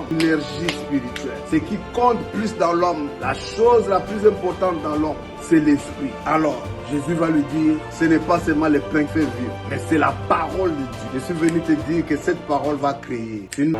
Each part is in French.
l'homme, l'énergie spirituelle. Ce qui compte plus dans l'homme, la chose la plus importante dans l'homme, c'est l'esprit. Alors, Jésus va lui dire, ce n'est pas seulement le pain qui fait vivre, mais c'est la parole de Dieu. Je suis venu te dire que cette parole va créer une...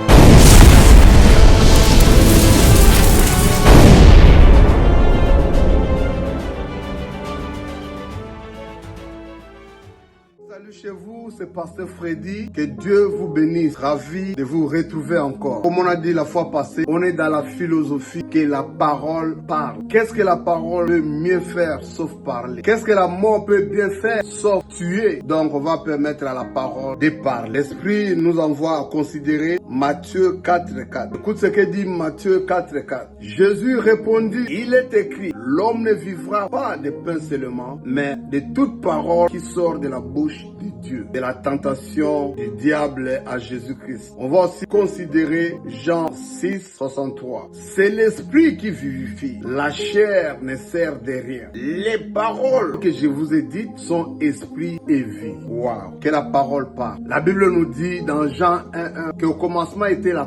Salut chez vous, c'est Pasteur Freddy. Que Dieu vous bénisse. Ravi de vous retrouver encore. Comme on a dit la fois passée, on est dans la philosophie que la parole parle. Qu'est-ce que la parole peut mieux faire sauf parler? Qu'est-ce que la mort peut bien faire sauf tuer? Donc on va permettre à la parole de parler. L'Esprit nous envoie à considérer Matthieu 4:4. Écoute ce que dit Matthieu 4:4. Jésus répondit, il est écrit, l'homme ne vivra pas de pain seulement, mais de toute parole qui sort de la bouche de Dieu, de la tentation du diable à Jésus-Christ. On va aussi considérer Jean 6:63. C'est l'esprit qui vivifie, la chair ne sert de rien. Les paroles que je vous ai dites sont esprit et vie. Waouh, que la parole parle. La Bible nous dit dans Jean 1:1 qu'au commencement était la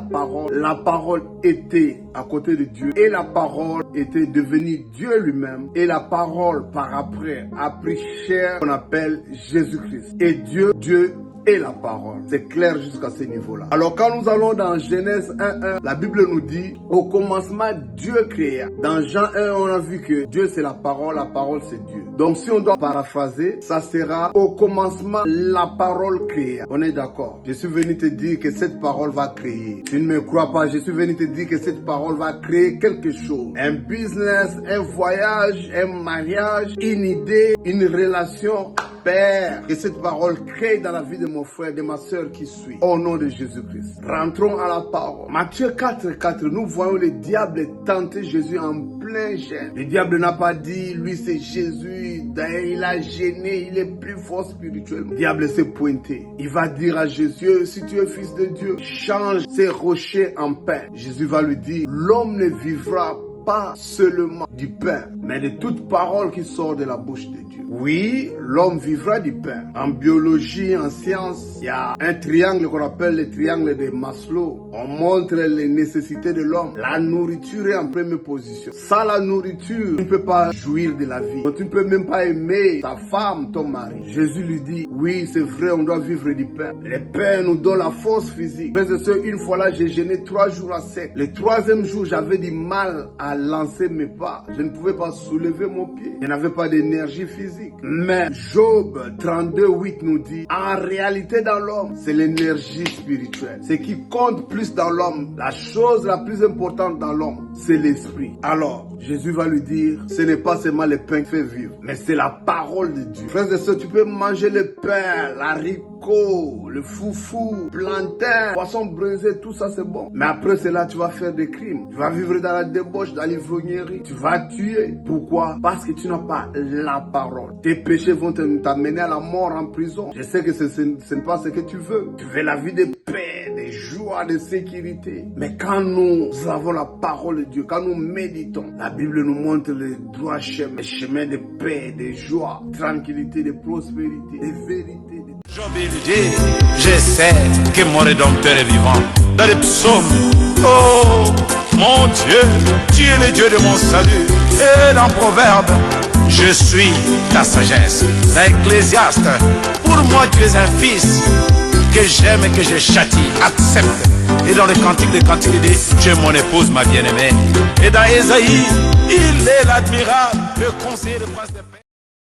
parole était à côté de Dieu et la parole était devenue Dieu lui-même et la parole par après a pris chair qu'on appelle Jésus-Christ. Et Dieu est la parole. C'est clair jusqu'à ce niveau-là. Alors quand nous allons dans Genèse 1:1, la Bible nous dit, au commencement, Dieu créa. Dans Jean 1, on a vu que Dieu c'est la parole c'est Dieu. Donc si on doit paraphraser, ça sera, au commencement, la parole créa. On est d'accord? Je suis venu te dire que cette parole va créer. Tu ne me crois pas, je suis venu te dire que cette parole va créer quelque chose. Un business, un voyage, un mariage, une idée, une relation. Père, que cette parole crée dans la vie de mon frère, de ma soeur qui suit. Au nom de Jésus-Christ. Rentrons à la parole. Matthieu 4:4, nous voyons le diable tenter Jésus en plein gêne. Le diable n'a pas dit, lui c'est Jésus, il a gêné, il est plus fort spirituellement. Le diable s'est pointé. Il va dire à Jésus, si tu es fils de Dieu, change ces rochers en pain. Jésus va lui dire, l'homme ne vivra pas seulement du pain, mais de toute parole qui sort de la bouche de Dieu. Oui, l'homme vivra du pain. En biologie, en science, il y a un triangle qu'on appelle le triangle de Maslow. On montre les nécessités de l'homme. La nourriture est en première position. Sans la nourriture, tu ne peux pas jouir de la vie. Tu ne peux même pas aimer ta femme, ton mari. Jésus lui dit, oui, c'est vrai, on doit vivre du pain. Le pain nous donne la force physique. Frères et sœurs, une fois là, j'ai jeûné 3 jours à sec. Le 3e jour, j'avais du mal à lancer mes pas. Je ne pouvais pas soulever mon pied. Je n'avais pas d'énergie physique. Mais Job 32:8 nous dit, en réalité dans l'homme, c'est l'énergie spirituelle. Ce qui compte plus dans l'homme, la chose la plus importante dans l'homme, c'est l'esprit. Alors, Jésus va lui dire, ce n'est pas seulement le pain qui fait vivre, mais c'est la parole de Dieu. Frères et sœurs, tu peux manger le pain, l'haricot, le foufou, plantain, poisson braisé, tout ça c'est bon. Mais après cela, tu vas faire des crimes. Tu vas vivre dans la débauche, dans l'ivrognerie. Tu vas tuer. Pourquoi? Parce que tu n'as pas la parole. Tes péchés vont t'amener à la mort en prison. Je sais que ce n'est pas ce que tu veux. Tu veux la vie de paix, de joie, de sécurité. Mais quand nous avons la parole de Dieu, quand nous méditons, la Bible nous montre le droit chemin, le chemin de paix, de joie, de tranquillité, de prospérité, de vérité. Job il dit, je sais que mon Rédempteur est vivant. Dans les psaumes, oh mon Dieu, tu es le Dieu de mon salut. Et dans Proverbe, je suis ta sagesse. Dans Ecclésiaste, pour moi tu es un fils que j'aime et que je châtie, accepte. Et dans le cantique des cantiques, il dit, tu es mon épouse, ma bien-aimée. Et dans Ésaïe, il est l'admirable, le conseiller de prince de paix.